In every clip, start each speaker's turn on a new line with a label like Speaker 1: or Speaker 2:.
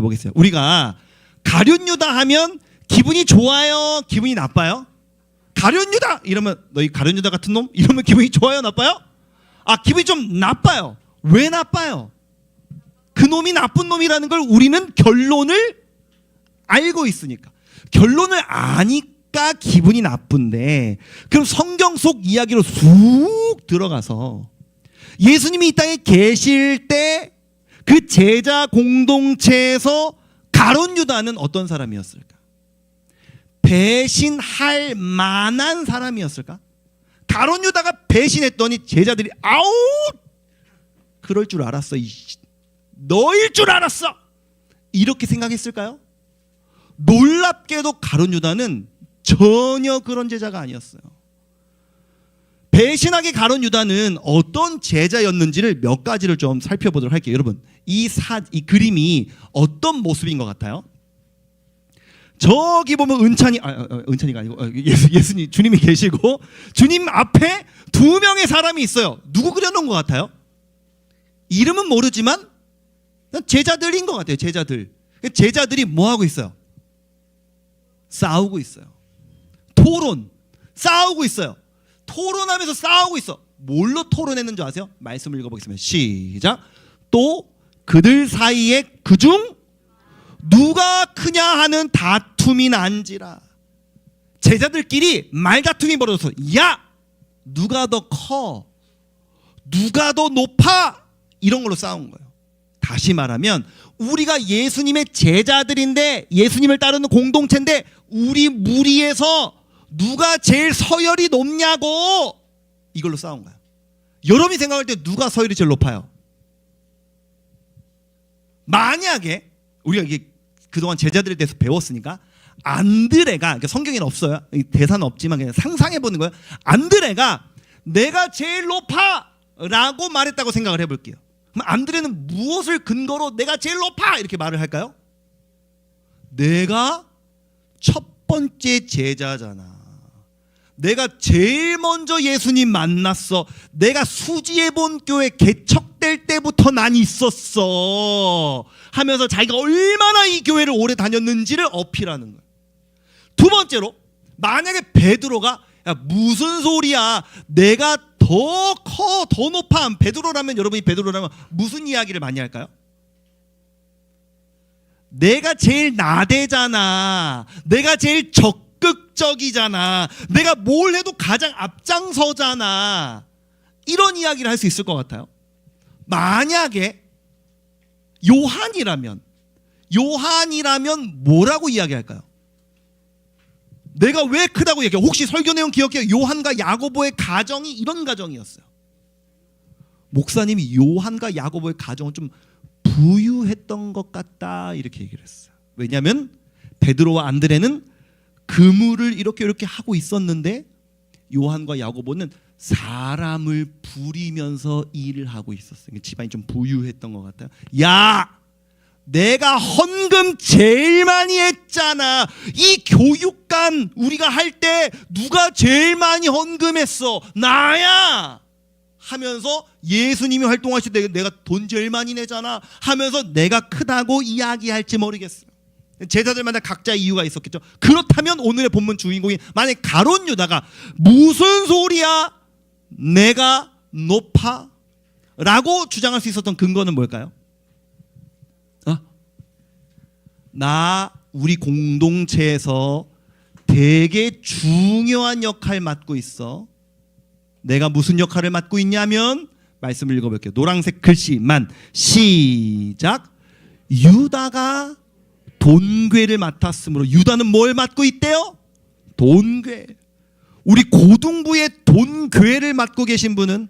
Speaker 1: 보겠어요. 우리가 가룟유다 하면 기분이 좋아요? 기분이 나빠요? 가룟유다 이러면 너희 가룟유다 같은 놈 이러면 기분이 좋아요? 나빠요? 기분이 좀 나빠요. 왜 나빠요? 그 놈이 나쁜 놈이라는 걸 우리는 결론을 알고 있으니까. 결론을 아니까 기분이 나쁜데, 그럼 성경 속 이야기로 쑥 들어가서 예수님이 이 땅에 계실 때 그 제자 공동체에서 가룟유다는 어떤 사람이었을까? 배신할 만한 사람이었을까? 가룟유다가 배신했더니 제자들이 아우 그럴 줄 알았어, 너일 줄 알았어, 이렇게 생각했을까요? 놀랍게도 가룟유다는 전혀 그런 제자가 아니었어요. 배신하게 가룟유다는 어떤 제자였는지를 몇 가지를 좀 살펴보도록 할게요. 여러분, 이 그림이 어떤 모습인 것 같아요? 저기 보면 은찬이가 아니고 예수님, 주님이 계시고 주님 앞에 두 명의 사람이 있어요. 누구 그려놓은 것 같아요? 이름은 모르지만 제자들인 것 같아요. 제자들이 뭐 하고 있어요? 싸우고 있어요. 싸우고 있어요. 토론하면서 싸우고 있어. 뭘로 토론했는 줄 아세요? 말씀을 읽어보겠습니다. 시작. 또 그들 사이에 그중 누가 크냐 하는 다툼이 난지라. 제자들끼리 말다툼이 벌어져서 야 누가 더 커, 누가 더 높아, 이런 걸로 싸운 거예요. 다시 말하면 우리가 예수님의 제자들인데, 예수님을 따르는 공동체인데, 우리 무리에서 누가 제일 서열이 높냐고, 이걸로 싸운 거야. 여러분이 생각할 때 누가 서열이 제일 높아요? 만약에 우리가 이게 그동안 제자들에 대해서 배웠으니까 안드레가, 그러니까 성경에는 없어요, 대사는 없지만 그냥 상상해 보는 거예요. 안드레가 내가 제일 높아 라고 말했다고 생각을 해볼게요. 그럼 안드레는 무엇을 근거로 내가 제일 높아 이렇게 말을 할까요? 내가 첫 번째 제자잖아. 내가 제일 먼저 예수님 만났어. 내가 수지해본 교회 개척될 때부터 난 있었어 하면서 자기가 얼마나 이 교회를 오래 다녔는지를 어필하는 거예요. 두 번째로, 만약에 베드로가 야 무슨 소리야, 내가 더 커, 더 높아. 베드로라면, 여러분이 베드로라면 무슨 이야기를 많이 할까요? 내가 제일 나대잖아, 내가 제일 적극적이잖아, 내가 뭘 해도 가장 앞장서잖아, 이런 이야기를 할 수 있을 것 같아요. 만약에 요한이라면 뭐라고 이야기할까요? 내가 왜 크다고 얘기해요? 혹시 설교 내용 기억해요? 요한과 야고보의 가정이 이런 가정이었어요. 목사님이 요한과 야고보의 가정은 좀 부유했던 것 같다 이렇게 얘기를 했어요. 왜냐하면 베드로와 안드레는 그물을 이렇게 하고 있었는데 요한과 야고보는 사람을 부리면서 일을 하고 있었어요. 집안이 좀 부유했던 것 같아요. 야, 내가 헌금 제일 많이 했잖아. 이 교육관 우리가 할 때 누가 제일 많이 헌금했어? 나야 하면서 예수님이 활동하실 때 내가 돈 제일 많이 내잖아 하면서 내가 크다고 이야기할지 모르겠어요. 제자들마다 각자 이유가 있었겠죠. 그렇다면 오늘의 본문 주인공이 만약 가룟유다가 무슨 소리야, 내가 높아? 라고 주장할 수 있었던 근거는 뭘까요? 우리 공동체에서 되게 중요한 역할 맡고 있어. 내가 무슨 역할을 맡고 있냐면, 말씀을 읽어볼게요. 노란색 글씨만 시작. 유다가 돈괴를 맡았으므로. 유다는 뭘 맡고 있대요? 돈괴. 우리 고등부의 돈괴를 맡고 계신 분은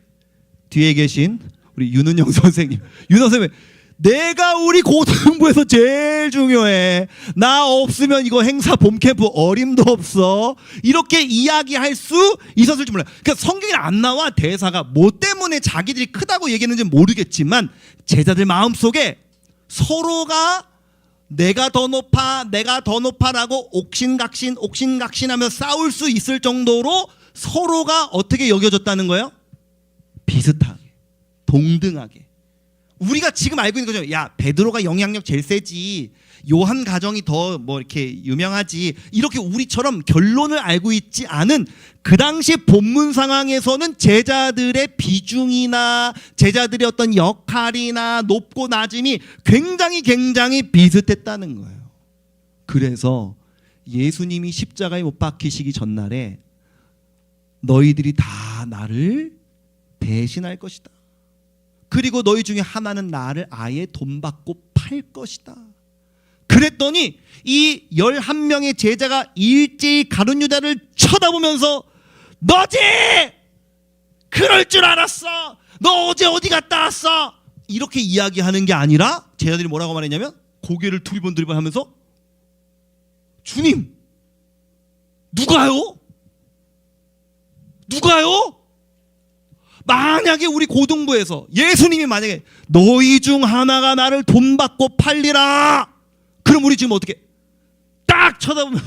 Speaker 1: 뒤에 계신 우리 윤은영 선생님. 윤 선생님, 내가 우리 고등부에서 제일 중요해. 나 없으면 이거 행사 봄캠프 어림도 없어. 이렇게 이야기할 수 있었을지 몰라요. 그러니까 성경에 안 나와 대사가. 뭐 때문에 자기들이 크다고 얘기했는지 모르겠지만 제자들 마음속에 서로가 내가 더 높아라고 옥신각신하며 싸울 수 있을 정도로 서로가 어떻게 여겨졌다는 거예요? 비슷하게, 동등하게. 우리가 지금 알고 있는 거죠. 야, 베드로가 영향력 제일 세지, 요한 가정이 더 뭐 이렇게 유명하지, 이렇게 우리처럼 결론을 알고 있지 않은 그 당시 본문 상황에서는 제자들의 비중이나 제자들의 어떤 역할이나 높고 낮음이 굉장히 비슷했다는 거예요. 그래서 예수님이 십자가에 못 박히시기 전날에 너희들이 다 나를 배신할 것이다. 그리고 너희 중에 하나는 나를 아예 돈 받고 팔 것이다. 그랬더니 이 11명의 제자가 일제히 가룟 유다를 쳐다보면서 너지! 그럴 줄 알았어! 너 어제 어디 갔다 왔어? 이렇게 이야기하는 게 아니라 제자들이 뭐라고 말했냐면 고개를 두리번 하면서 주님, 누가요? 만약에 우리 고등부에서 예수님이 만약에 너희 중 하나가 나를 돈 받고 팔리라, 그럼 우리 지금 어떻게 딱 쳐다보면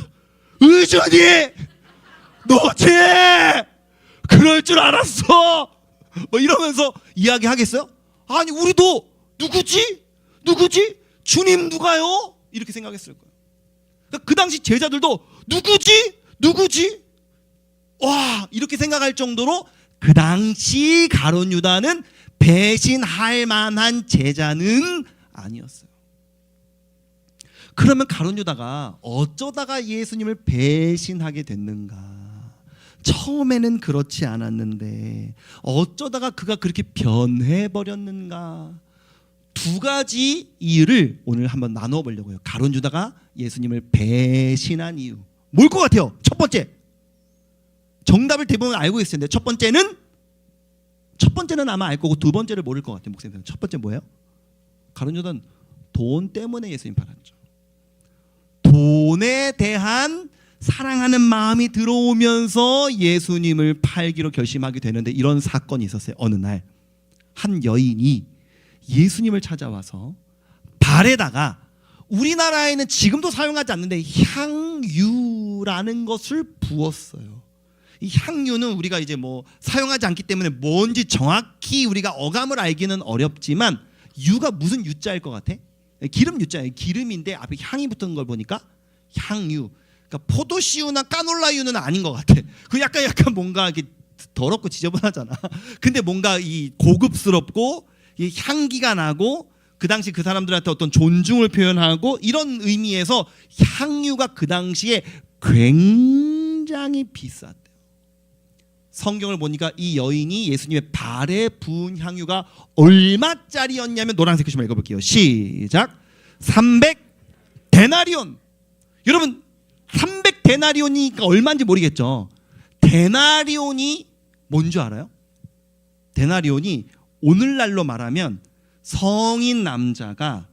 Speaker 1: 의전이 너지? 그럴 줄 알았어 뭐 이러면서 이야기하겠어요? 아니, 우리도 누구지? 주님 누가요? 이렇게 생각했을 거예요. 그러니까 그 당시 제자들도 누구지? 와, 이렇게 생각할 정도로 그 당시 가룟 유다는 배신할 만한 제자는 아니었어요. 그러면 가룟 유다가 어쩌다가 예수님을 배신하게 됐는가? 처음에는 그렇지 않았는데 어쩌다가 그가 그렇게 변해버렸는가? 두 가지 이유를 오늘 한번 나누어 보려고요. 가룟 유다가 예수님을 배신한 이유 뭘 것 같아요? 첫 번째, 정답을 대부분 알고 있을 텐데 첫 번째는 아마 알 거고 두 번째를 모를 것 같아요. 목사님, 첫 번째 뭐예요? 가룟 유다는 돈 때문에 예수님 팔았죠. 돈에 대한 사랑하는 마음이 들어오면서 예수님을 팔기로 결심하게 되는데, 이런 사건이 있었어요. 어느 날 한 여인이 예수님을 찾아와서 발에다가, 우리나라에는 지금도 사용하지 않는데 향유라는 것을 부었어요. 이 향유는 우리가 이제 뭐 사용하지 않기 때문에 뭔지 정확히 우리가 어감을 알기는 어렵지만, 유가 무슨 유자일 것 같아? 기름 유자예요. 기름인데 앞에 향이 붙은 걸 보니까 향유. 그러니까 포도씨유나 까놀라유는 아닌 것 같아. 그 약간 뭔가 이렇게 더럽고 지저분하잖아. 근데 뭔가 이 고급스럽고 이 향기가 나고 그 당시 그 사람들한테 어떤 존중을 표현하고 이런 의미에서 향유가 그 당시에 굉장히 비쌌대요. 성경을 보니까 이 여인이 예수님의 발에 부은 향유가 얼마짜리였냐면, 노란색 글씨만 읽어볼게요. 시작. 300데나리온. 여러분, 300데나리온이니까 얼마인지 모르겠죠. 데나리온이 뭔 줄 알아요? 데나리온이 오늘날로 말하면 성인 남자가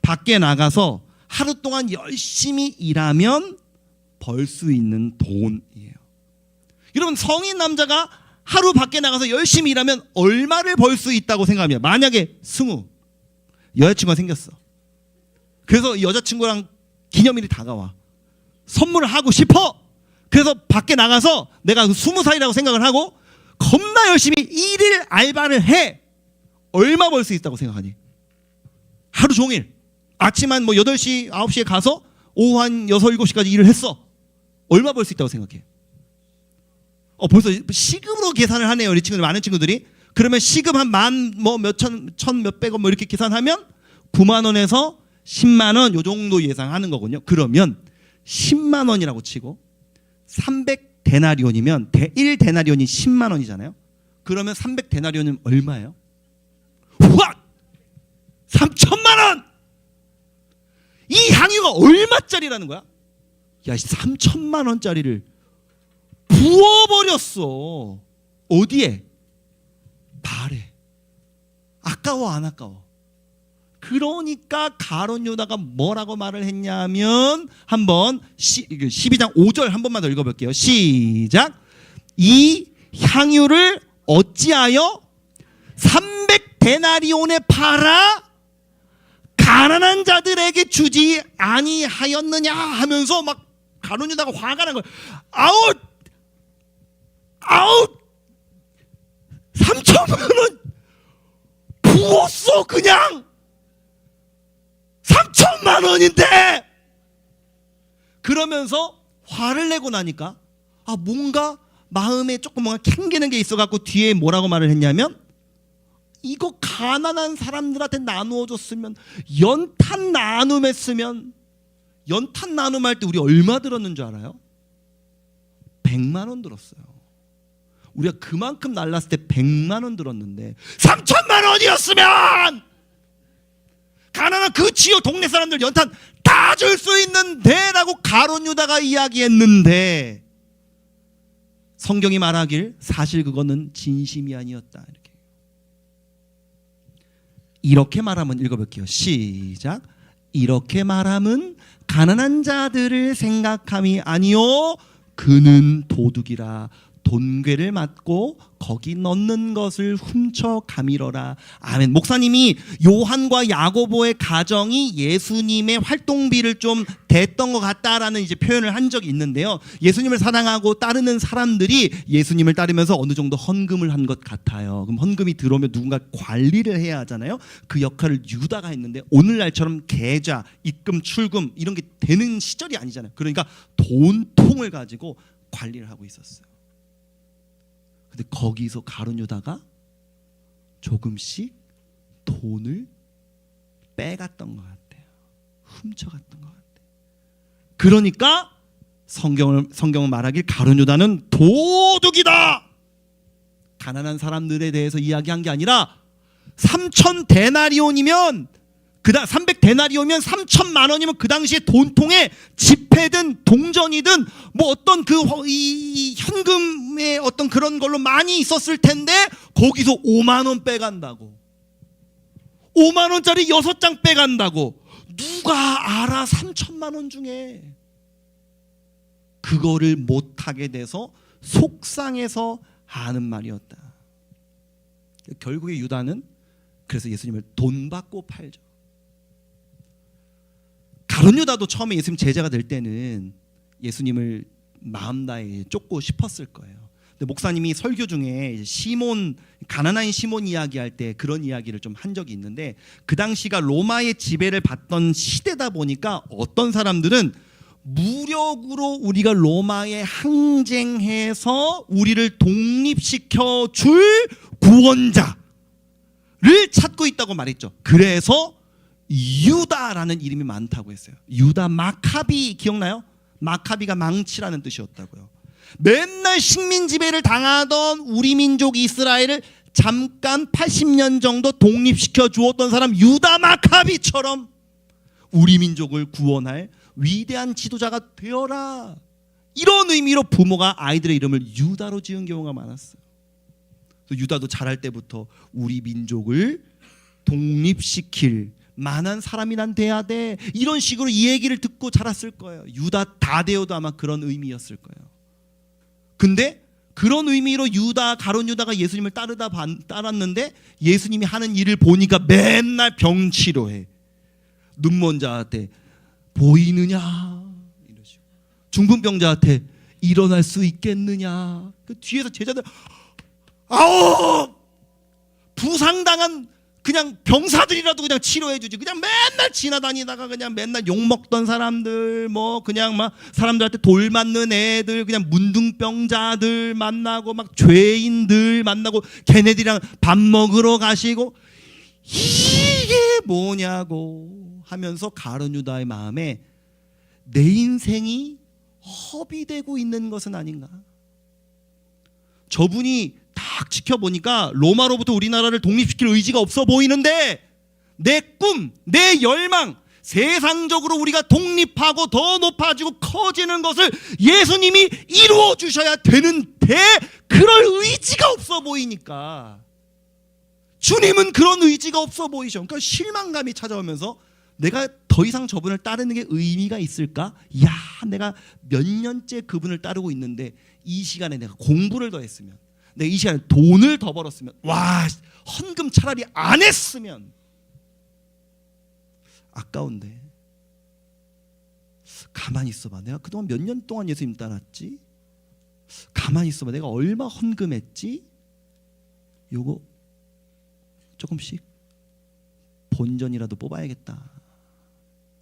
Speaker 1: 밖에 나가서 하루 동안 열심히 일하면 벌 수 있는 돈이에요. 여러분, 성인 남자가 하루 밖에 나가서 열심히 일하면 얼마를 벌 수 있다고 생각합니다. 만약에 승우 여자친구가 생겼어. 그래서 여자친구랑 기념일이 다가와. 선물을 하고 싶어. 그래서 밖에 나가서 내가 20살이라고 생각을 하고 겁나 열심히 일일 알바를 해. 얼마 벌 수 있다고 생각하니? 하루 종일 아침 한 뭐 8시 9시에 가서 오후 한 6, 7시까지 일을 했어. 얼마 벌 수 있다고 생각해? 벌써 시급으로 계산을 하네요. 우리 친구들, 많은 친구들이. 그러면 시급 한 만 뭐 몇천, 천 몇백원 뭐 이렇게 계산하면 9만 원에서 10만 원 요 정도 예상하는 거군요. 그러면 10만 원이라고 치고 300데나리온이면 1데나리온이 10만 원이잖아요. 그러면 300데나리온은 얼마예요? 확! 3천만 원! 이 향유가 얼마짜리라는 거야? 야, 3천만 원짜리를 부어버렸어. 어디에? 발에. 아까워 안 아까워? 그러니까 가룟 유다가 뭐라고 말을 했냐면, 한번 12장 5절 한 번만 더 읽어볼게요. 시작. 이 향유를 어찌하여 300데나리온에 팔아 가난한 자들에게 주지 아니하였느냐 하면서 막 가룟 유다가 화가 난 거예요. 아웃! 3천만 원 부었어 그냥. 3천만 원인데. 그러면서 화를 내고 나니까 뭔가 마음에 조금 뭔가 캥기는 게 있어갖고 뒤에 뭐라고 말을 했냐면, 이거 가난한 사람들한테 나누어 줬으면, 연탄 나눔했으면. 연탄 나눔할 때 우리 얼마 들었는 줄 알아요? 100만 원 들었어요. 우리가 그만큼 날랐을 때 100만 원 들었는데 3천만 원이었으면 가난한 그 지역 동네 사람들 연탄 다 줄 수 있는데 라고 가룟 유다가 이야기했는데, 성경이 말하길 사실 그거는 진심이 아니었다. 이렇게 말하면 읽어볼게요. 시작. 이렇게 말함은 가난한 자들을 생각함이 아니요 그는 도둑이라 돈괴를 맞고 거기 넣는 것을 훔쳐 가밀어라. 아멘. 목사님이 요한과 야고보의 가정이 예수님의 활동비를 좀 댔던 것 같다라는 이제 표현을 한 적이 있는데요. 예수님을 사랑하고 따르는 사람들이 예수님을 따르면서 어느 정도 헌금을 한 것 같아요. 그럼 헌금이 들어오면 누군가 관리를 해야 하잖아요. 그 역할을 유다가 했는데, 오늘날처럼 계좌, 입금, 출금 이런 게 되는 시절이 아니잖아요. 그러니까 돈통을 가지고 관리를 하고 있었어요. 근데 거기서 가룟 유다가 조금씩 돈을 빼갔던 것 같아요. 훔쳐갔던 것 같아요. 그러니까 성경은 말하길 가룟 유다는 도둑이다. 가난한 사람들에 대해서 이야기한 게 아니라 3천 데나리온이면 300데나리온이면 3천만 원이면 그 당시에 돈통에 지폐든 동전이든 뭐 어떤 이 현금의 어떤 그런 걸로 많이 있었을 텐데, 거기서 5만 원 빼간다고. 5만 원짜리 6장 빼간다고. 누가 알아? 3천만 원 중에. 그거를 못하게 돼서 속상해서 하는 말이었다. 결국에 유다는 그래서 예수님을 돈 받고 팔죠. 가룟 유다도 처음에 예수님 제자가 될 때는 예수님을 마음 다해 쫓고 싶었을 거예요. 근데 목사님이 설교 중에 시몬, 가나나인 시몬 이야기할 때 그런 이야기를 좀 한 적이 있는데, 그 당시가 로마의 지배를 받던 시대다 보니까 어떤 사람들은 무력으로 우리가 로마에 항쟁해서 우리를 독립시켜 줄 구원자를 찾고 있다고 말했죠. 그래서 유다라는 이름이 많다고 했어요. 유다 마카비 기억나요? 마카비가 망치라는 뜻이었다고요. 맨날 식민 지배를 당하던 우리 민족 이스라엘을 잠깐 80년 정도 독립시켜 주었던 사람 유다 마카비처럼 우리 민족을 구원할 위대한 지도자가 되어라. 이런 의미로 부모가 아이들의 이름을 유다로 지은 경우가 많았어요. 유다도 자랄 때부터 우리 민족을 독립시킬 만한 사람이 난 돼야 돼, 이런 식으로 이 얘기를 듣고 자랐을 거예요. 유다 다데오도 아마 그런 의미였을 거예요. 근데 그런 의미로 가룟 유다가 예수님을 따랐는데, 예수님이 하는 일을 보니까 맨날 병 치료해. 눈먼 자한테 보이느냐 이러시고, 중풍병자한테 일어날 수 있겠느냐. 그 뒤에서 제자들 아우 부상당한 그냥 병사들이라도 그냥 치료해주지. 그냥 맨날 지나다니다가 그냥 맨날 욕먹던 사람들, 뭐 그냥 막 사람들한테 돌 맞는 애들, 그냥 문둥병자들 만나고 막 죄인들 만나고 걔네들이랑 밥 먹으러 가시고, 이게 뭐냐고 하면서 가룟 유다의 마음에 내 인생이 허비되고 있는 것은 아닌가. 저분이 딱 지켜보니까 로마로부터 우리나라를 독립시킬 의지가 없어 보이는데, 내 꿈, 내 열망, 세상적으로 우리가 독립하고 더 높아지고 커지는 것을 예수님이 이루어 주셔야 되는데 그럴 의지가 없어 보이니까, 주님은 그런 의지가 없어 보이셔. 그러니까 실망감이 찾아오면서 내가 더 이상 저분을 따르는 게 의미가 있을까? 야, 내가 몇 년째 그분을 따르고 있는데 이 시간에 내가 공부를 더 했으면, 내가 이 시간에 돈을 더 벌었으면, 와, 헌금 차라리 안 했으면, 아까운데. 가만히 있어봐. 내가 그동안 몇 년 동안 예수님 따랐지? 가만히 있어봐. 내가 얼마 헌금했지? 요거 조금씩 본전이라도 뽑아야겠다.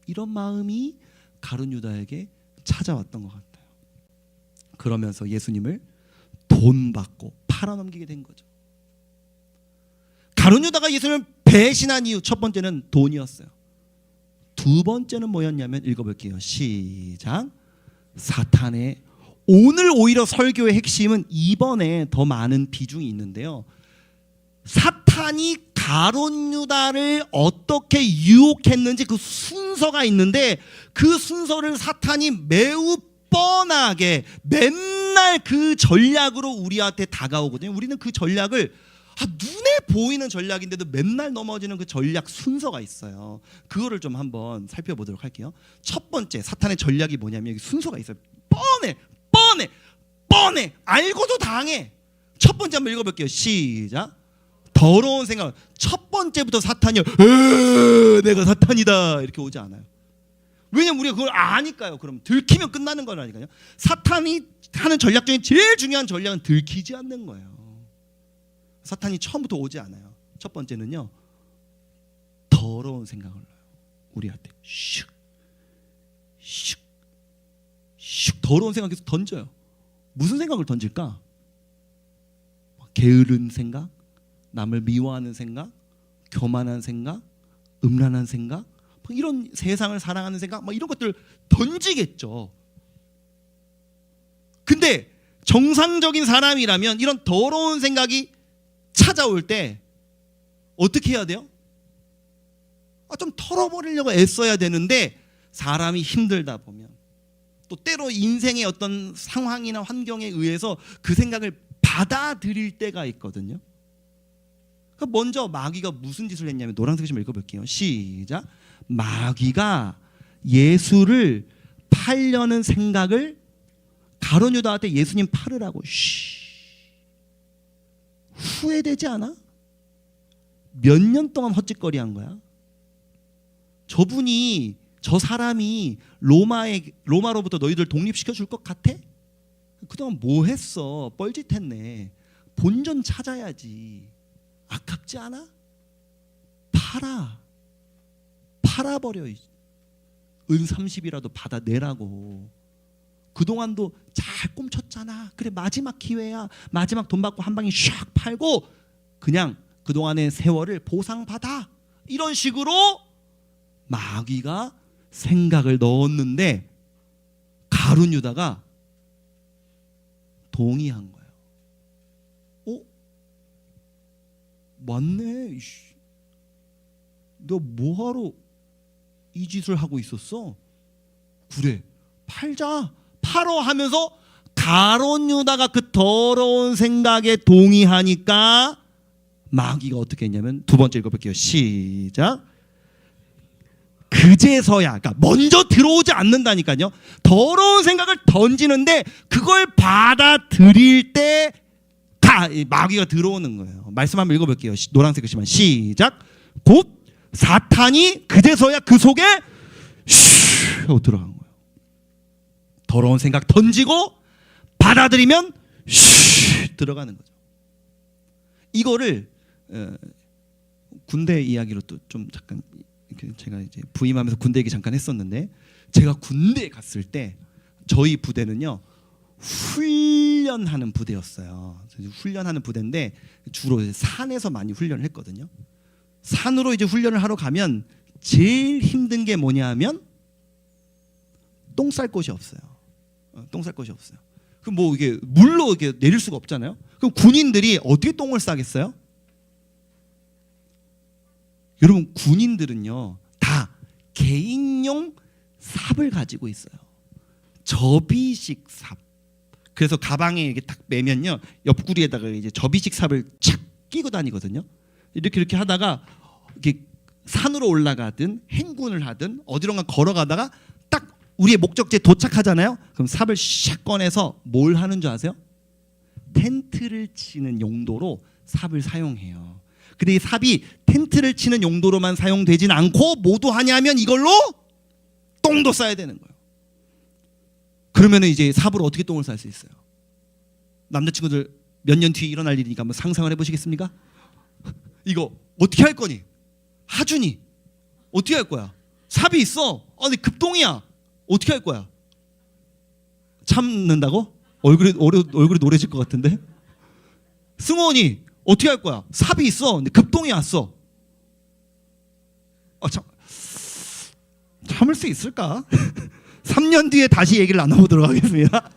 Speaker 1: 이런 마음이 가룟 유다에게 찾아왔던 것 같아요. 그러면서 예수님을 돈 받고 팔아넘기게 된 거죠. 가룟 유다가 예수님을 배신한 이유, 첫 번째는 돈이었어요. 두 번째는 뭐였냐면, 읽어볼게요. 시작. 사탄의, 오늘 오히려 설교의 핵심은 이번에 더 많은 비중이 있는데요, 사탄이 가룟 유다를 어떻게 유혹했는지 그 순서가 있는데, 그 순서를 사탄이 매우 뻔하게 맨날 그 전략으로 우리한테 다가오거든요. 우리는 그 전략을 눈에 보이는 전략인데도 맨날 넘어지는 그 전략 순서가 있어요. 그거를 좀 한번 살펴보도록 할게요. 첫 번째 사탄의 전략이 뭐냐면, 여기 순서가 있어요. 뻔해 알고도 당해. 첫 번째 한번 읽어볼게요. 시작. 더러운 생각. 첫 번째부터 사탄이요, 내가 사탄이다 이렇게 오지 않아요. 왜냐면 우리가 그걸 아니까요. 그럼 들키면 끝나는 거라니까요. 사탄이 하는 전략 중에 제일 중요한 전략은 들키지 않는 거예요. 사탄이 처음부터 오지 않아요. 첫 번째는요, 더러운 생각을 넣어요. 우리한테 슉 더러운 생각 계속 던져요. 무슨 생각을 던질까? 게으른 생각, 남을 미워하는 생각, 교만한 생각, 음란한 생각, 이런 세상을 사랑하는 생각, 이런 것들 던지겠죠. 근데 정상적인 사람이라면 이런 더러운 생각이 찾아올 때 어떻게 해야 돼요? 좀 털어버리려고 애써야 되는데, 사람이 힘들다 보면 또 때로 인생의 어떤 상황이나 환경에 의해서 그 생각을 받아들일 때가 있거든요. 먼저 마귀가 무슨 짓을 했냐면, 노란색 좀 읽어볼게요. 시작. 마귀가 예수를 팔려는 생각을 가룟 유다한테 예수님 팔으라고. 후회되지 않아? 몇 년 동안 헛짓거리한 거야. 저 사람이 로마로부터 너희들 독립시켜 줄 것 같아? 그동안 뭐 했어? 뻘짓했네. 본전 찾아야지. 아깝지 않아? 팔아버려. 은 30이라도 받아내라고. 그동안도 잘 꼼쳤잖아. 그래, 마지막 기회야. 마지막 돈 받고 한 방에 샥 팔고 그냥 그동안의 세월을 보상받아. 이런 식으로 마귀가 생각을 넣었는데, 가룟 유다가 동의한 거예요. 맞네. 너 뭐하러 이 짓을 하고 있었어? 그래, 팔어 하면서 가룟 유다가 그 더러운 생각에 동의하니까 마귀가 어떻게 했냐면, 두 번째 읽어볼게요. 시작. 그제서야, 그러니까 먼저 들어오지 않는다니까요. 더러운 생각을 던지는데 그걸 받아들일 때 마귀가 들어오는 거예요. 말씀 한번 읽어볼게요. 노란색 글씨만. 시작. 곧 사탄이 그제서야 그 속에 슈 하고 들어간 거예요. 더러운 생각 던지고 받아들이면 슈 들어가는 거죠. 이거를 군대 이야기로 또 좀 잠깐, 제가 이제 부임하면서 군대 얘기 잠깐 했었는데, 제가 군대에 갔을 때 저희 부대는요, 훈련하는 부대였어요. 훈련하는 부대인데 주로 산에서 많이 훈련을 했거든요. 산으로 이제 훈련을 하러 가면 제일 힘든 게 뭐냐 하면 똥 쌀 곳이 없어요. 똥 쌀 곳이 없어요. 그럼 뭐 이게 물로 이렇게 내릴 수가 없잖아요. 그럼 군인들이 어떻게 똥을 싸겠어요? 여러분, 군인들은요 다 개인용 삽을 가지고 있어요. 접이식 삽. 그래서 가방에 이렇게 딱 매면요, 옆구리에다가 이제 접이식 삽을 착 끼고 다니거든요. 이렇게 하다가 이렇게 산으로 올라가든 행군을 하든 어디론가 걸어가다가 딱 우리의 목적지에 도착하잖아요. 그럼 삽을 샥 꺼내서 뭘 하는 줄 아세요? 텐트를 치는 용도로 삽을 사용해요. 근데 이 삽이 텐트를 치는 용도로만 사용되진 않고 모두 하냐면 이걸로 똥도 싸야 되는 거예요. 그러면 이제 삽으로 어떻게 똥을 쌀 수 있어요? 남자친구들 몇 년 뒤에 일어날 일이니까 한번 상상을 해보시겠습니까? 이거 어떻게 할 거니? 하준이 어떻게 할 거야? 삽이 있어. 근데 급동이야. 어떻게 할 거야? 참는다고? 얼굴이 노래질 것 같은데? 승원이 어떻게 할 거야? 삽이 있어. 근데 급동이 왔어. 참을 수 있을까? 3년 뒤에 다시 얘기를 나눠보도록 하겠습니다.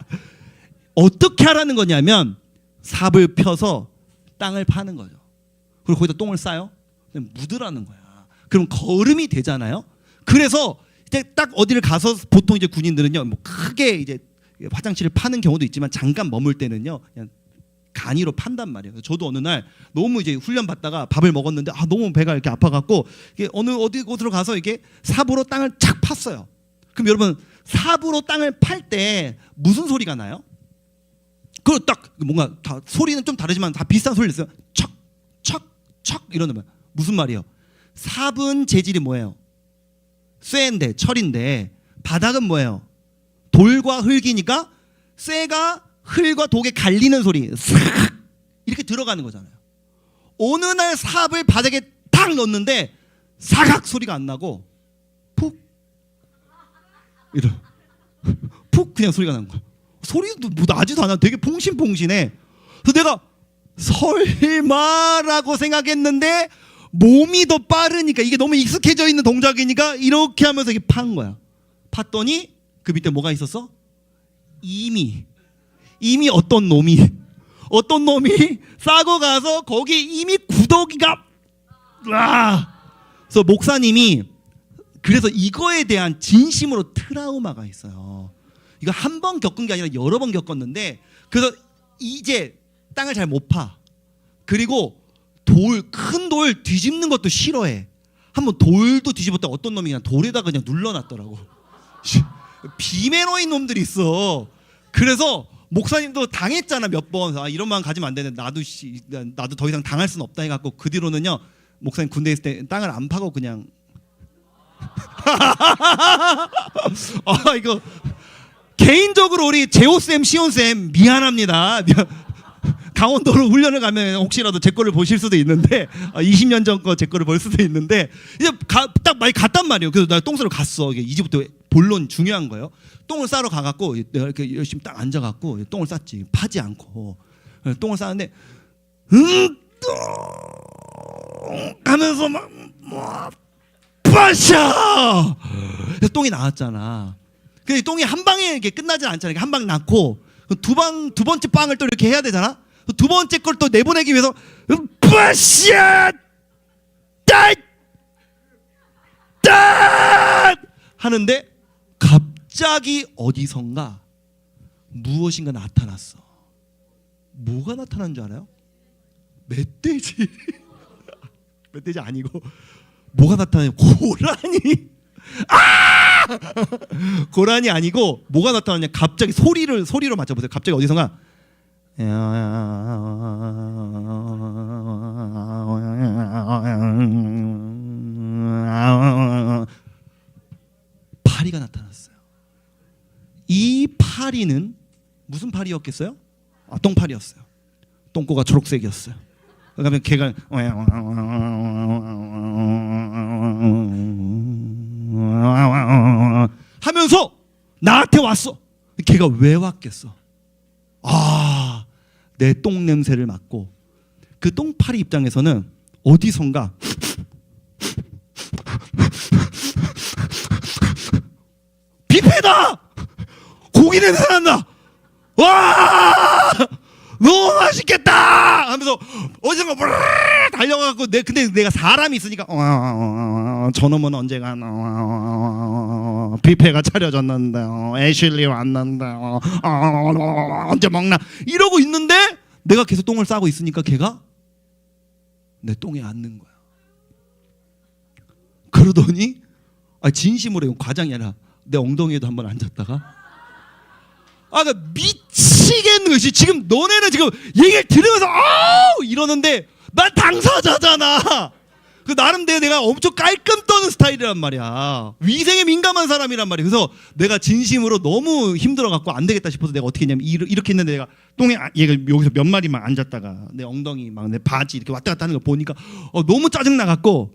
Speaker 1: 어떻게 하라는 거냐면 삽을 펴서 땅을 파는 거죠. 그리고 거기다 똥을 싸요. 묻으라는 거야. 그럼 거름이 되잖아요. 그래서 이제 딱 어디를 가서 보통 이제 군인들은요, 뭐 크게 이제 화장실을 파는 경우도 있지만 잠깐 머물 때는요, 그냥 간이로 판단 말이에요. 저도 어느 날 너무 이제 훈련 받다가 밥을 먹었는데 너무 배가 이렇게 아파갖고 이게 어디 곳으로 가서 이게 삽으로 땅을 착 팠어요. 그럼 여러분 삽으로 땅을 팔 때 무슨 소리가 나요? 그 딱 뭔가 다 소리는 좀 다르지만 다 비슷한 소리를 써요. 척 이러는 말. 무슨 말이에요? 삽은 재질이 뭐예요? 쇠인데 철인데 바닥은 뭐예요? 돌과 흙이니까 쇠가 흙과 독에 갈리는 소리 싹 이렇게 들어가는 거잖아요. 어느 날 삽을 바닥에 탁 넣었는데 사각 소리가 안 나고 푹 이런 푹 그냥 소리가 나는 거야. 소리도 뭐 나지도 않아. 되게 퐁신퐁신해. 그래서 내가 설마라고 생각했는데 몸이 더 빠르니까 이게 너무 익숙해져 있는 동작이니까 이렇게 하면서 이렇게 판 거야. 팠더니 그 밑에 뭐가 있었어? 이미 어떤 놈이 싸고 가서 거기 이미 구더기가 그래서 목사님이 그래서 이거에 대한 진심으로 트라우마가 있어요. 이거 한 번 겪은 게 아니라 여러 번 겪었는데 그래서 이제 땅을 잘 못 파. 그리고 큰 돌 뒤집는 것도 싫어해. 한번 돌도 뒤집었다 어떤 놈이 그냥 돌에다가 그냥 눌러놨더라고. 비매너인 놈들이 있어. 그래서 목사님도 당했잖아 몇 번. 이런 마음 가지면 안 되는데 나도 더 이상 당할 수는 없다 해갖고 그 뒤로는요 목사님 군대에 있을 때 땅을 안 파고 그냥 이거 개인적으로 우리 재호쌤 시온쌤 미안합니다. 강원도로 훈련을 가면 혹시라도 제 거를 보실 수도 있는데 20년 전 거 제 거를 볼 수도 있는데 이제 딱 많이 갔단 말이에요. 그래서 나 똥 싸러 갔어. 이제부터 본론 중요한 거예요. 똥을 싸러 가갖고 내가 이렇게 열심히 딱 앉아갖고 똥을 쌌지. 파지 않고 똥을 싸는데 하면서 막 빠샤 똥이 나왔잖아. 근데 똥이 한 방에 이렇게 끝나진 않잖아. 한 방 낳고 두 번째 빵을 또 이렇게 해야 되잖아. 두 번째 걸 또 내보내기 위해서 빠샤 따 하는데 갑자기 어디선가 무엇인가 나타났어. 뭐가 나타난 줄 알아요? 멧돼지. 멧돼지 아니고 뭐가 나타나요? 고라니. 고라니 아니고 뭐가 나타나냐? 갑자기 소리로 맞춰보세요. 갑자기 어디선가 파리가 나타났어요. 이 파리는 무슨 파리였겠어요? 똥파리였어요. 똥꼬가 초록색이었어요. 그러면 걔가 하면서 나한테 왔어. 걔가 왜 왔겠어? 내 똥 냄새를 맡고 그 똥파리 입장에서는 어디선가 뷔페다! 고기 냄새 난다! 와! 너무 맛있겠다! 하면서 어디선가 달려가고 근데 내가 사람이 있으니까 저놈은 언제 가나 뷔페가 차려졌는데 애슐리 왔는데 언제 먹나 이러고 있는데 내가 계속 똥을 싸고 있으니까 걔가 내 똥에 앉는 거야. 그러더니 진심으로 이건 과장이 아니라 내 엉덩이에도 한번 앉았다가 미치겠는 거지. 지금 너네는 지금 얘기를 들으면서 이러는데 난 당사자잖아. 그 나름대로 내가 엄청 깔끔 떠는 스타일이란 말이야. 위생에 민감한 사람이란 말이야. 그래서 내가 진심으로 너무 힘들어갖고 안 되겠다 싶어서 내가 어떻게 했냐면 이렇게 했는데 내가 똥에 얘가 여기서 몇 마리만 앉았다가 내 엉덩이 막 내 바지 이렇게 왔다 갔다 하는 거 보니까 너무 짜증 나갖고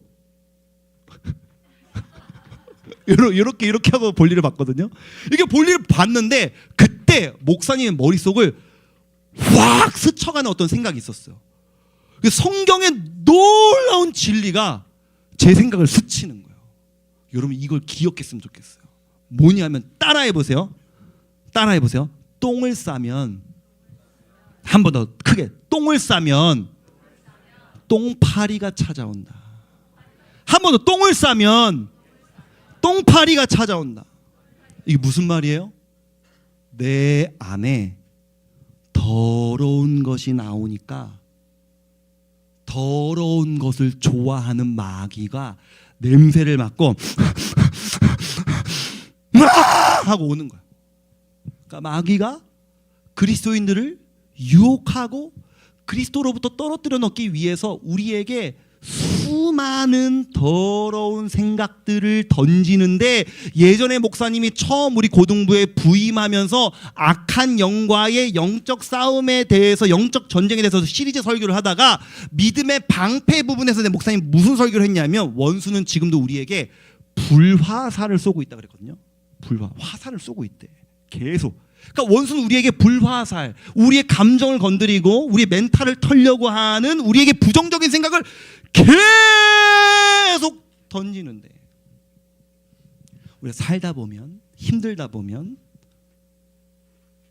Speaker 1: 이렇게 하고 볼일을 봤거든요. 이게 볼일을 봤는데 그때 목사님의 머릿속을 확 스쳐가는 어떤 생각이 있었어요. 성경의 놀라운 진리가 제 생각을 스치는 거예요. 여러분 이걸 기억했으면 좋겠어요. 뭐냐면 따라해보세요. 똥을 싸면, 한 번 더 크게, 똥을 싸면 똥파리가 찾아온다. 한 번 더, 똥을 싸면 똥파리가 찾아온다. 이게 무슨 말이에요? 내 안에 더러운 것이 나오니까 더러운 것을 좋아하는 마귀가 냄새를 맡고 하고 오는 거야. 그러니까 마귀가 그리스도인들을 유혹하고 그리스도로부터 떨어뜨려 놓기 위해서 우리에게 수많은 더러운 생각들을 던지는데, 예전에 목사님이 처음 우리 고등부에 부임하면서 악한 영과의 영적 싸움에 대해서, 영적 전쟁에 대해서 시리즈 설교를 하다가 믿음의 방패 부분에서 내 목사님이 무슨 설교를 했냐면, 원수는 지금도 우리에게 불화살을 쏘고 있다 그랬거든요. 화살을 쏘고 있대. 계속. 그러니까 원수는 우리에게 불화살, 우리의 감정을 건드리고 우리의 멘탈을 털려고 하는, 우리에게 부정적인 생각을 계속 던지는데, 우리가 살다 보면, 힘들다 보면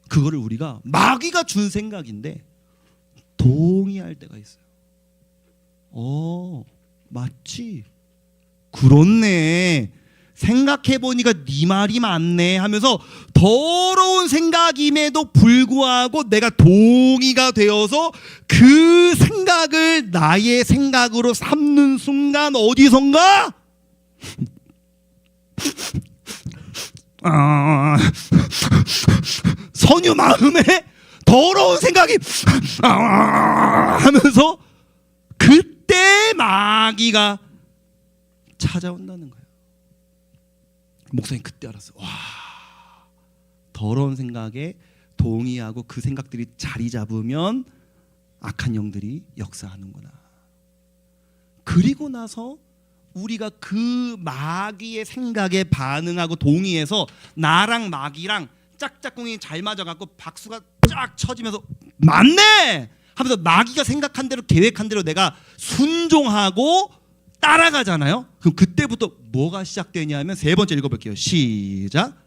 Speaker 1: 그거를 우리가 마귀가 준 생각인데 동의할 때가 있어요. 맞지, 그렇네, 생각해보니까 네 말이 맞네 하면서 더러운 생각임에도 불구하고 내가 동의가 되어서 그 생각을 나의 생각으로 삼는 순간 어디선가 선유 마음에 더러운 생각이 하면서 그때 마귀가 찾아온다는 거예요. 목사님 그때 알았어. 와, 더러운 생각에 동의하고 그 생각들이 자리 잡으면 악한 영들이 역사하는구나. 그리고 나서 우리가 그 마귀의 생각에 반응하고 동의해서 나랑 마귀랑 짝짝꿍이 잘 맞아갖고 박수가 쫙 쳐지면서 맞네 하면서 마귀가 생각한 대로 계획한 대로 내가 순종하고 따라가잖아요. 그럼 그때부터 뭐가 시작되냐면, 세 번째 읽어볼게요. 시작.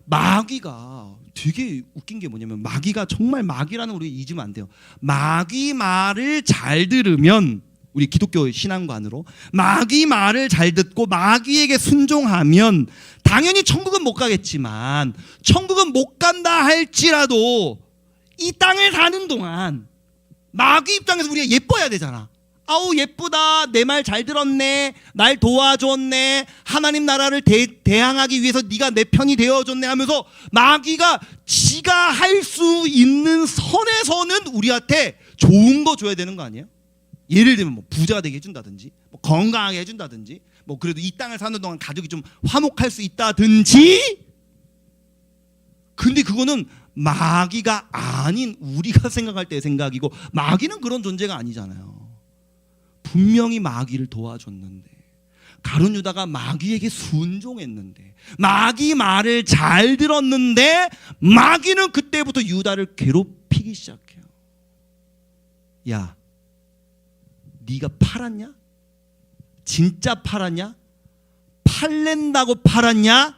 Speaker 1: 마귀가 되게 웃긴 게 뭐냐면, 마귀가 정말, 마귀라는 우리 잊으면 안 돼요. 마귀 말을 잘 들으면, 우리 기독교 신앙관으로 마귀 말을 잘 듣고 마귀에게 순종하면 당연히 천국은 못 가겠지만, 천국은 못 간다 할지라도 이 땅을 사는 동안 마귀 입장에서 우리가 예뻐야 되잖아. 아우 예쁘다, 내 말 잘 들었네, 날 도와줬네, 하나님 나라를 대항하기 위해서 네가 내 편이 되어줬네 하면서 마귀가 지가 할 수 있는 선에서는 우리한테 좋은 거 줘야 되는 거 아니에요? 예를 들면 뭐 부자가 되게 해준다든지, 뭐 건강하게 해준다든지, 뭐 그래도 이 땅을 사는 동안 가족이 좀 화목할 수 있다든지. 근데 그거는 마귀가 아닌 우리가 생각할 때의 생각이고, 마귀는 그런 존재가 아니잖아요. 분명히 마귀를 도와줬는데, 가룟 유다가 마귀에게 순종했는데, 마귀 말을 잘 들었는데, 마귀는 그때부터 유다를 괴롭히기 시작해요. 야, 네가 팔았냐? 진짜 팔았냐? 팔랜다고 팔았냐?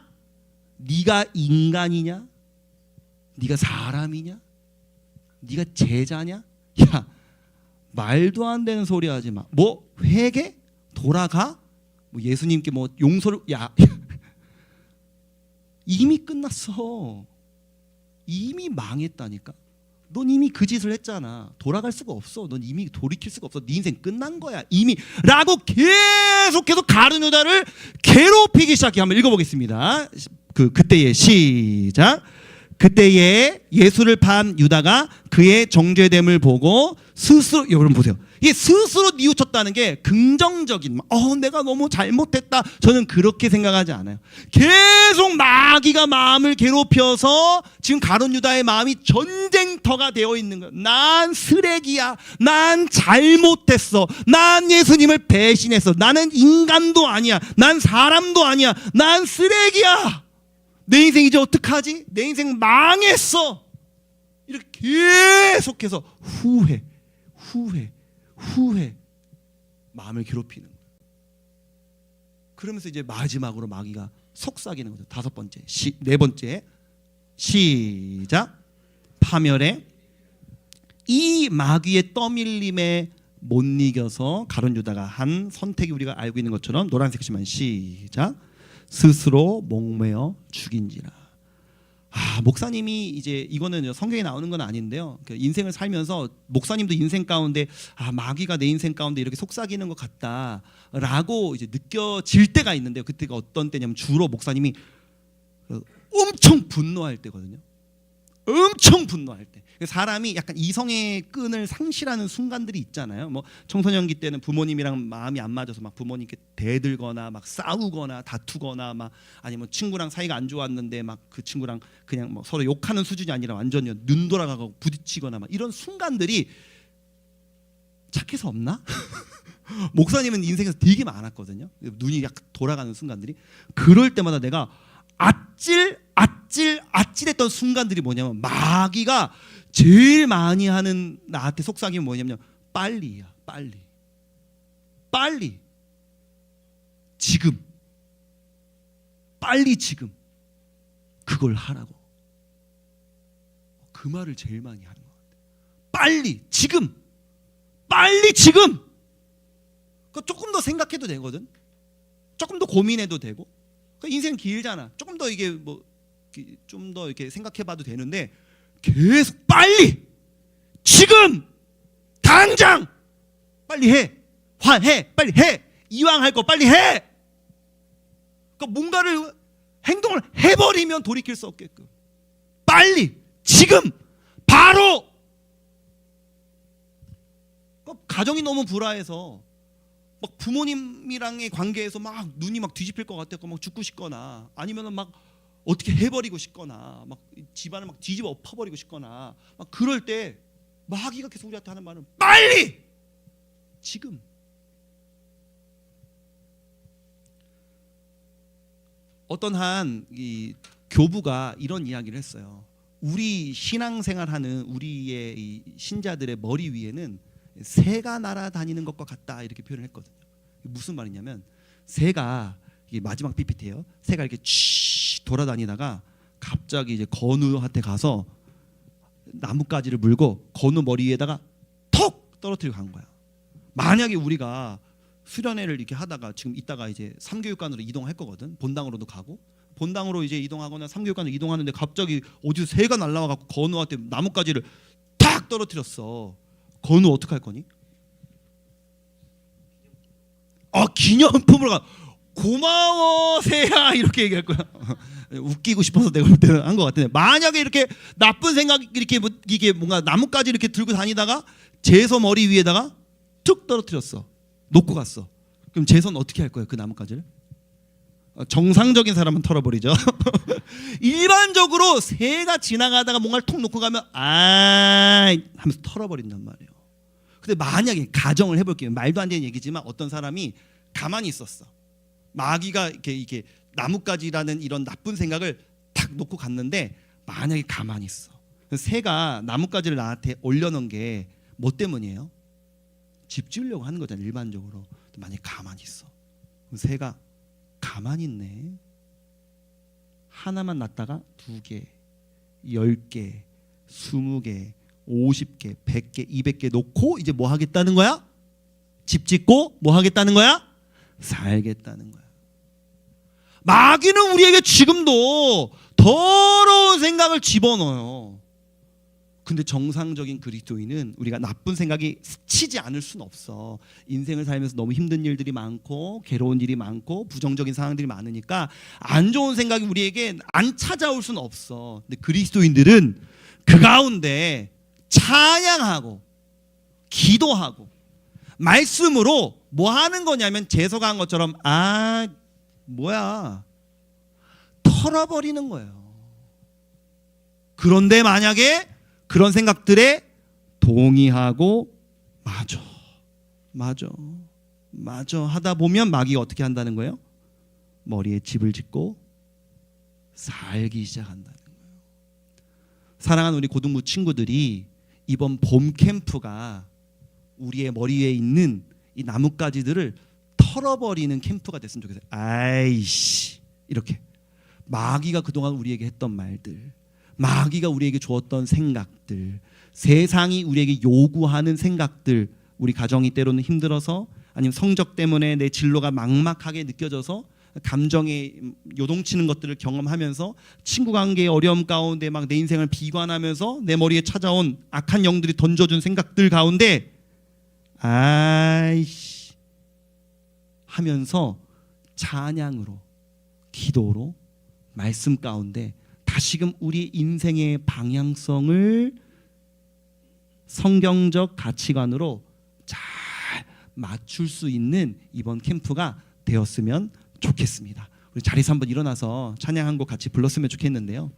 Speaker 1: 네가 인간이냐? 네가 사람이냐? 네가 제자냐? 야, 말도 안 되는 소리 하지 마. 뭐 회개? 돌아가? 뭐 예수님께 뭐 용서를, 야 이미 끝났어. 이미 망했다니까. 넌 이미 그 짓을 했잖아. 돌아갈 수가 없어. 넌 이미 돌이킬 수가 없어. 네 인생 끝난 거야 이미. 라고 계속해서 가룟 유다를 괴롭히기 시작해. 한번 읽어보겠습니다. 그때의 시작. 그때에 예수를 판 유다가 그의 정죄됨을 보고 스스로, 여러분 보세요. 이게 스스로 뉘우쳤다는 게 긍정적인, 내가 너무 잘못했다, 저는 그렇게 생각하지 않아요. 계속 마귀가 마음을 괴롭혀서 지금 가룟 유다의 마음이 전쟁터가 되어 있는 거예요. 난 쓰레기야, 난 잘못했어, 난 예수님을 배신했어, 나는 인간도 아니야, 난 사람도 아니야, 난 쓰레기야, 내 인생 이제 어떡하지? 내 인생 망했어. 이렇게 계속해서 후회 마음을 괴롭히는 거예요. 그러면서 이제 마지막으로 마귀가 속삭이는 거죠. 다섯 번째, 네 번째, 시작. 파멸해. 이 마귀의 떠밀림에 못 이겨서 가룟 유다가 한 선택이 우리가 알고 있는 것처럼 노란색 글씨만 시작. 스스로 목매어 죽인지라. 목사님이 이제 이거는 성경에 나오는 건 아닌데요. 인생을 살면서 목사님도 인생 가운데 마귀가 내 인생 가운데 이렇게 속삭이는 것 같다라고 이제 느껴질 때가 있는데요. 그때가 어떤 때냐면 주로 목사님이 엄청 분노할 때거든요. 엄청 분노할 때. 사람이 약간 이성의 끈을 상실하는 순간들이 있잖아요. 뭐 청소년기 때는 부모님이랑 마음이 안 맞아서 막 부모님께 대들거나 막 싸우거나 다투거나 막 아니면 친구랑 사이가 안 좋았는데 막 그 친구랑 그냥 뭐 서로 욕하는 수준이 아니라 완전히 눈 돌아가고 부딪히거나 막 이런 순간들이 착해서 없나? 목사님은 인생에서 되게 많았거든요. 눈이 약간 돌아가는 순간들이. 그럴 때마다 내가 아찔했던 순간들이 뭐냐면 마귀가 제일 많이 하는 나한테 속삭임이 뭐냐면 빨리야. 빨리 지금 그걸 하라고. 그 말을 제일 많이 하는 것 같아요. 빨리 지금 조금 더 생각해도 되거든. 조금 더 고민해도 되고. 인생 길잖아. 조금 더 이게 뭐 좀 더 이렇게 생각해봐도 되는데 계속 빨리, 지금, 당장, 빨리 해, 빨리 해, 이왕 할 거 빨리 해. 그러니까 뭔가를 행동을 해버리면 돌이킬 수 없게끔 빨리, 지금, 바로. 그러니까 가정이 너무 불화해서 막 부모님이랑의 관계에서 막 눈이 막 뒤집힐 것 같고 막 죽고 싶거나 아니면은 막 어떻게 해버리고 싶거나 막 집안을 막 뒤집어 엎어버리고 싶거나 막 그럴 때 마귀가 계속 우리한테 하는 말은 빨리 지금. 어떤 한 이 교부가 이런 이야기를 했어요. 우리 신앙생활하는 우리의 이 신자들의 머리 위에는 새가 날아다니는 것과 같다 이렇게 표현을 했거든요. 무슨 말이냐면 새가 이게 마지막 PPT예요. 새가 이렇게 돌아다니다가 갑자기 이제 건우한테 가서 나뭇가지를 물고 건우 머리 위에다가 톡 떨어뜨리고 간 거야. 만약에 우리가 수련회를 이렇게 하다가 지금 이따가 이제 3교육관으로 이동할 거거든. 본당으로도 가고 본당으로 이제 이동하거나 3교육관으로 이동하는데 갑자기 어디서 새가 날라와 갖고 건우한테 나뭇가지를 탁 떨어뜨렸어. 건우 어떡할 거니? 기념품으로 가. 고마워 새야 이렇게 얘기할 거야. 웃기고 싶어서 내가 볼 때는 한 것 같은데 만약에 이렇게 나쁜 생각 이렇게 이게 뭔가 나뭇가지 이렇게 들고 다니다가 제서 머리 위에다가 툭 떨어뜨렸어. 놓고 갔어. 그럼 제선 어떻게 할 거예요? 그 나뭇가지를? 정상적인 사람은 털어버리죠. 일반적으로 새가 지나가다가 뭔가를 톡 놓고 가면 하면서 털어버린단 말이에요. 근데 만약에 가정을 해볼게요. 말도 안 되는 얘기지만 어떤 사람이 가만히 있었어. 마귀가 이게 나뭇가지라는 이런 나쁜 생각을 탁 놓고 갔는데 만약에 가만히 있어. 새가 나뭇가지를 나한테 올려놓은 게 뭐 때문이에요? 집 지으려고 하는 거잖아 일반적으로. 만약에 가만히 있어. 새가 가만히 있네. 하나만 놨다가 2개, 10개, 20개, 50개, 100개, 200개 놓고 이제 뭐 하겠다는 거야? 집 짓고 뭐 하겠다는 거야? 살겠다는 거야. 마귀는 우리에게 지금도 더러운 생각을 집어넣어요. 근데 정상적인 그리스도인은 우리가 나쁜 생각이 스치지 않을 수는 없어. 인생을 살면서 너무 힘든 일들이 많고 괴로운 일이 많고 부정적인 상황들이 많으니까 안 좋은 생각이 우리에게 안 찾아올 수는 없어. 근데 그리스도인들은 그 가운데 찬양하고 기도하고 말씀으로 뭐 하는 거냐면 재서가 한 것처럼 털어버리는 거예요. 그런데 만약에 그런 생각들에 동의하고 맞아 하다 보면 마귀가 어떻게 한다는 거예요? 머리에 집을 짓고 살기 시작한다는 거예요. 사랑하는 우리 고등부 친구들이 이번 봄 캠프가 우리의 머리 위에 있는 이 나뭇가지들을 털어버리는 캠프가 됐으면 좋겠어요. 아이씨, 이렇게 마귀가 그동안 우리에게 했던 말들, 마귀가 우리에게 주었던 생각들, 세상이 우리에게 요구하는 생각들, 우리 가정이 때로는 힘들어서 아니면 성적 때문에 내 진로가 막막하게 느껴져서 감정에 요동치는 것들을 경험하면서 친구 관계의 어려움 가운데 막 내 인생을 비관하면서 내 머리에 찾아온 악한 영들이 던져준 생각들 가운데 아이씨 하면서 찬양으로 기도로 말씀 가운데 다시금 우리 인생의 방향성을 성경적 가치관으로 잘 맞출 수 있는 이번 캠프가 되었으면 좋겠습니다. 우리 자리에서 한번 일어나서 찬양 한 곡 같이 불렀으면 좋겠는데요.